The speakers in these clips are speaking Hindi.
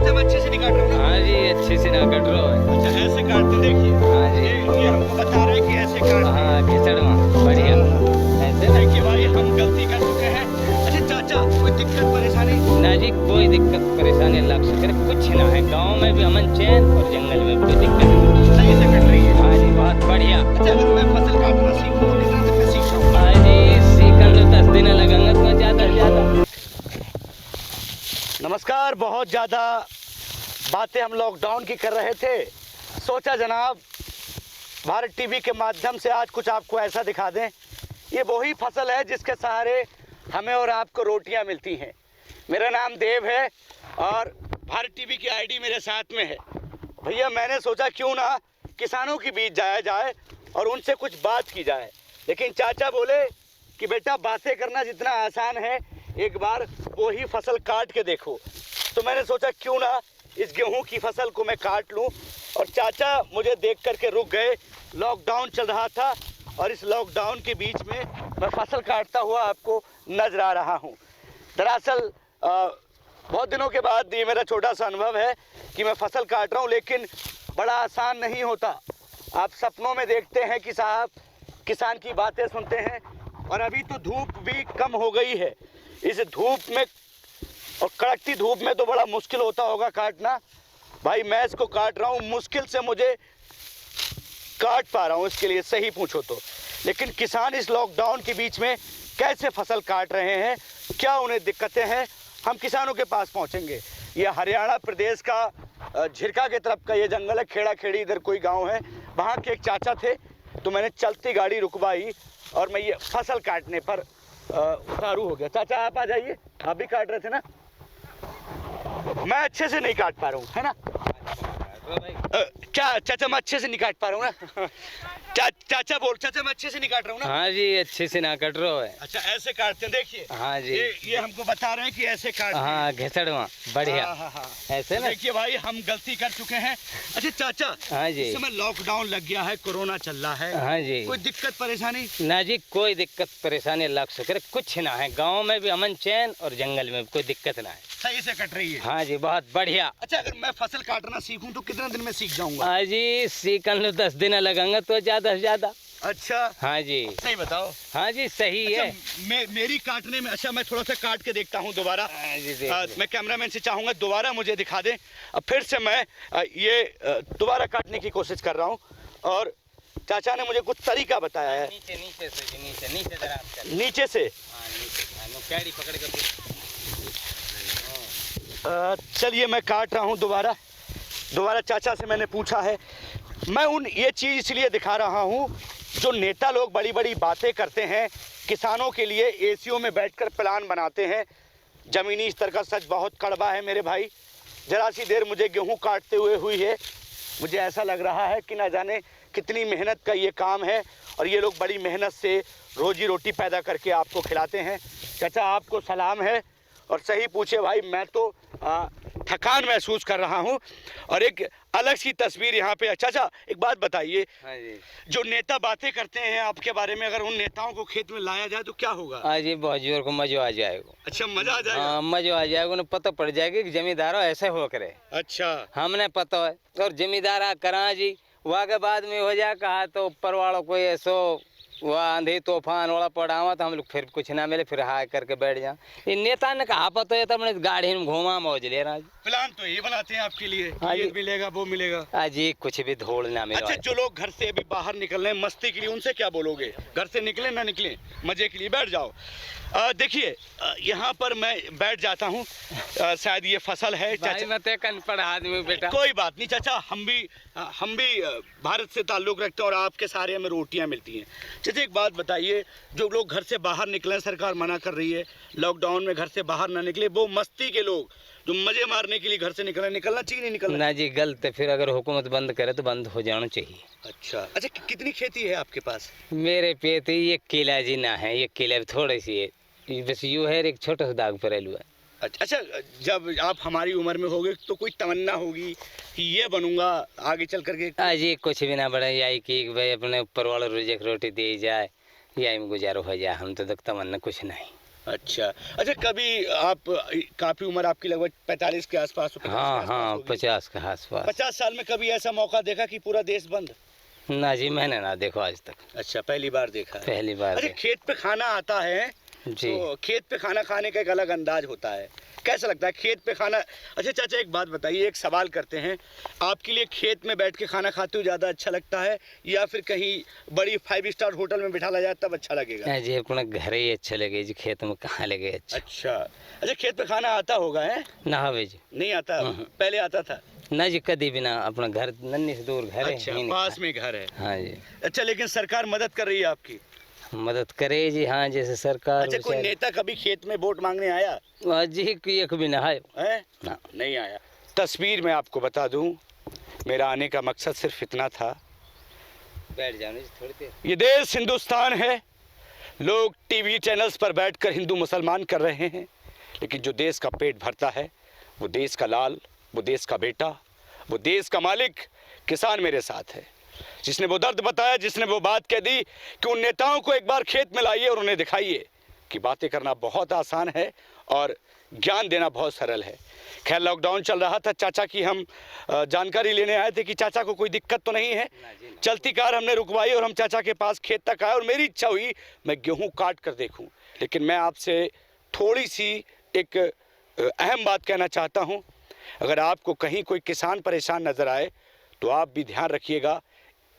चाचा मैं अच्छे से नहीं काट रहा हूँ ना? हाँ जी, अच्छे से ना कट रहा है। अच्छा ऐसे काटते देखिए। हाँ जी। ये हमको बता रहे हैं कि ऐसे काटते। हाँ, घिसड़वा बढ़िया। ऐसे ना देखिए भाई हम गलती कर चुके हैं। अच्छा चाचा कोई दिक्कत परेशानी? ना जी, कोई दिक्कत परेशानी अल्लाह का शुक्र है, कुछ ना है। गांव में भी अमन चैन और जंगल में भी कोई दिक्कत नहीं। सही से कट रही है। हाँ जी, बहुत बढ़िया। अच्छा अगर मैं फसल काटना सीखूं तो कितना दिन में सीख जाऊंगा? हाँ जी, सीखने में 10 दिन लगेंगे तो ज़्यादा से ज़्यादा। नमस्कार। बहुत ज़्यादा बातें हम लॉकडाउन की कर रहे थे, सोचा जनाब भारत टीवी के माध्यम से आज कुछ आपको ऐसा दिखा दें। ये वही फसल है जिसके सहारे हमें और आपको रोटियां मिलती हैं। मेरा नाम देव है और भारत टीवी की आईडी मेरे साथ में है। भैया मैंने सोचा क्यों ना किसानों के बीच जाया जाए और उनसे कुछ बात की जाए, लेकिन चाचा बोले कि बेटा बातें करना जितना आसान है एक बार वो ही फसल काट के देखो। तो मैंने सोचा क्यों ना इस गेहूं की फसल को मैं काट लूं, और चाचा मुझे देख करके रुक गए। लॉकडाउन चल रहा था और इस लॉकडाउन के बीच में मैं फसल काटता हुआ आपको नजर आ रहा हूं। दरअसल बहुत दिनों के बाद ये मेरा छोटा सा अनुभव है कि मैं फसल काट रहा हूं, लेकिन बड़ा आसान नहीं होता। आप सपनों में देखते हैं कि साहब किसान की बातें सुनते हैं, और अभी तो धूप भी कम हो गई है। इस धूप में और कड़कती धूप में तो बड़ा मुश्किल होता होगा काटना। भाई मैं इसको काट रहा हूँ, मुश्किल से मुझे काट पा रहा हूँ इसके लिए सही पूछो तो। लेकिन किसान इस लॉकडाउन के बीच में कैसे फसल काट रहे हैं, क्या उन्हें दिक्कतें हैं, हम किसानों के पास पहुँचेंगे। ये हरियाणा प्रदेश का झिरका के तरफ का ये जंगल है, खेड़ा खेड़ी इधर कोई गाँव है। वहाँ के एक चाचा थे तो मैंने चलती गाड़ी रुकवाई और मैं ये फसल काटने पर उतारू हो गया। चाचा आप आ जाइए, आप भी काट रहे थे ना? मैं अच्छे से नहीं काट पा रहा हूँ, है ना? क्या चाचा मैं अच्छे से नहीं काट पा रहा हूँ ना? चाचा मैं अच्छे से नहीं काट रहा हूँ ना? हाँ जी, अच्छे से ना कट रहा है। अच्छा ऐसे काटते हैं देखिए। हाँ जी। ये हमको बता रहे हैं कि ऐसे काटते हैं। हाँ, घिसड़वा बढ़िया। हाँ। ऐसे ना। देखिए भाई हम गलती कर चुके हैं। अच्छा चाचा हाँ जी। इस समय लॉकडाउन लग गया है, कोरोना चल रहा है। हाँ जी। कोई दिक्कत परेशानी? ना जी, कोई दिक्कत परेशानी अल्लाह का शुक्र है, कुछ ना है। गांव में भी अमन चैन और जंगल में भी कोई दिक्कत ना है। सही से कट रही है। हाँ जी, बहुत बढ़िया। अच्छा अगर मैं फसल काटना सीखूं तो कितने दिन में सीख जाऊंगा? हाँ जी, सीखने में 10 दिन लगेंगे तो ज़्यादा से ज़्यादा। अच्छा हाँ जी। सही बताओ। हाँ जी, सही है। मेरी काटने में, अच्छा मैं थोड़ा सा काट के देखता हूँ दोबारा। हाँ जी, मैं कैमरामैन से चाहूँगा दोबारा मुझे दिखा दें। अब फिर से मैं ये दोबारा काटने की कोशिश कर रहा हूँ, और चाचा ने मुझे कुछ तरीका बताया है। नीचे से नीचे जरा आप चल। नीचे से? हाँ, नीचे कैडी पकड़ के। चलिए मैं काट रहा हूँ दोबारा चाचा से मैंने पूछा है। मैं ये चीज़ इसलिए दिखा रहा हूँ जो नेता लोग बड़ी बड़ी बातें करते हैं, किसानों के लिए एसीओ में बैठकर प्लान बनाते हैं। ज़मीनी स्तर का सच बहुत कड़वा है मेरे भाई। ज़रा सी देर मुझे गेहूं काटते हुई है, मुझे ऐसा लग रहा है कि ना जाने कितनी मेहनत का ये काम है, और ये लोग बड़ी मेहनत से रोजी रोटी पैदा करके आपको खिलाते हैं। चाचा आपको सलाम है, और सही पूछे भाई मैं तो थकान महसूस कर रहा हूँ, और एक अलग सी तस्वीर यहाँ पे। चाचा एक बात बताइए। हाँ जी। जो नेता बातें करते हैं आपके बारे में, अगर उन नेताओं को खेत में लाया जाए तो क्या होगा? हाँ जी, बहुत जोर को मज़ा आ जाएगा। अच्छा मजा आ जाएगा? हाँ, मज़ा आ जाएगा। उन्हें पता पड़ जाएगा कि जमींदारों ऐसे हो करे। अच्छा हमने पता है, और जमींदार करा जी वहाँ के बाद में हो जाए कहा तो ऊपर वालों कोई ऐसो वह आंधी तूफान वाला पड़ा हुआ तो हम लोग फिर कुछ ना मिले, फिर हाय करके बैठ जाए। ये नेता ने कहा पता है, तब मैंने गाड़ी में घूमा मौज ले रहा। प्लान तो ये बनाते हैं आपके लिए, हाँ ये जी। मिलेगा वो मिलेगा। जी, कुछ भी धूल ना मिले। अच्छा जो लोग घर से अभी बाहर निकल रहे हैं मस्ती के लिए, उनसे क्या बोलोगे? घर से निकले ना निकले, मजे के लिए बैठ जाओ। देखिए यहाँ पर मैं बैठ जाता हूँ। शायद ये फसल है चाचा। मत पड़ा आदमी बेटा। कोई बात नहीं चाचा, हम भी भारत से ताल्लुक़ रखते हैं और आपके सारे हमें रोटियां मिलती हैं। चाचा एक बात बताइए, जो लोग घर से बाहर निकले, सरकार मना कर रही है लॉकडाउन में घर से बाहर ना निकले, वो मस्ती के लोग जो मजे मारने के लिए घर से निकलना चाहिए नहीं निकलना? ना जी, गलत है। फिर अगर हुकूमत बंद करे तो बंद हो जाना चाहिए। अच्छा कितनी खेती है आपके पास? मेरे पे तो ये किला जी ना है, ये किला भी थोड़ी सी है, बस यूँ है, एक छोटा सा दाग फैल हुआ है। अच्छा जब आप हमारी उम्र में होगे तो कोई तमन्ना होगी कि ये बनूंगा आगे चल करके? आज ये कुछ भी ना बढ़ा, यही कि भाई अपने ऊपर वाला रोजी रोटी दे जाए, यही में गुजारो हो जाए। हम तो तमन्ना कुछ नहीं। अच्छा अच्छा, कभी आप काफी उम्र आपकी लगभग 45 के आसपास हो, 50 के हाँ आसपास हाँ होगी। 50 के आसपास। 50 साल में कभी ऐसा मौका देखा कि पूरा देश बंद? ना जी मैंने ना देखो आज तक, अच्छा, पहली बार देखा है। पहली बार अच्छा, देख। खेत पे खाना आता है जी तो खेत पे खाना खाने का एक अलग अंदाज होता है, कैसा लगता है खेत पे खाना? अच्छा चाचा, एक बात बताइए, एक सवाल करते हैं, आपके लिए खेत में बैठ के खाना खाते हुए ज़्यादा अच्छा लगता है या फिर कहीं बड़ी 5 स्टार होटल में बिठा ला जाए तब अच्छा लगेगा? नहीं जी, अपना घर ही अच्छा लगे जी, खेत में कहाँ लगे अच्छा। अच्छा अच्छा, खेत पे खाना आता होगा है? ना हवे जी, नहीं आता, पहले आता था? ना जी कभी भी ना, अपना घर नन्ही से दूर घर है। अच्छा, यहीं पास में घर है। हाँ जी, अच्छा, लेकिन सरकार मदद कर रही है आपकी? मदद करे जी, हाँ जैसे सरकार। अच्छा, कोई नेता कभी खेत में वोट मांगने आया जी एक भी ना है है? ना। नहीं आया। तस्वीर में आपको बता दूं, मेरा आने का मकसद सिर्फ इतना था। बैठ जाओ जी थोड़ी देर। ये देश हिंदुस्तान है, लोग टीवी चैनल्स पर बैठकर हिंदू मुसलमान कर रहे हैं, लेकिन जो देश का पेट भरता है, वो देश का लाल, वो देश का बेटा, वो देश का मालिक किसान मेरे साथ है, जिसने वो दर्द बताया, जिसने वो बात कह दी कि उन नेताओं को एक बार खेत में लाइए और उन्हें दिखाइए कि बातें करना बहुत आसान है और ज्ञान देना बहुत सरल है। खैर, लॉकडाउन चल रहा था, चाचा की हम जानकारी लेने आए थे कि चाचा को कोई दिक्कत तो नहीं है। चलती कार हमने रुकवाई और हम चाचा के पास खेत तक आए और मेरी इच्छा हुई मैं गेहूं काट कर देखूं, लेकिन मैं आपसे थोड़ी सी एक अहम बात कहना चाहता हूं। अगर आपको कहीं कोई किसान परेशान नज़र आए तो आप भी ध्यान रखिएगा,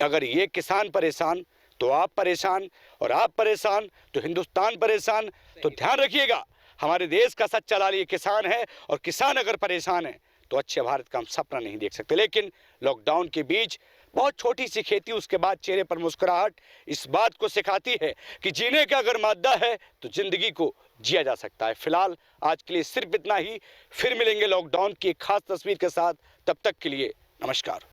अगर ये किसान परेशान तो आप परेशान, और आप परेशान तो हिंदुस्तान परेशान। तो ध्यान रखिएगा, हमारे देश का सच्चा लाल ये किसान है, और किसान अगर परेशान है तो अच्छे भारत का हम सपना नहीं देख सकते। लेकिन लॉकडाउन के बीच बहुत छोटी सी खेती, उसके बाद चेहरे पर मुस्कुराहट इस बात को सिखाती है कि जीने का अगर मादा है तो जिंदगी को जिया जा सकता है। फिलहाल आज के लिए सिर्फ इतना ही, फिर मिलेंगे लॉकडाउन की एक खास तस्वीर के साथ, तब तक के लिए नमस्कार।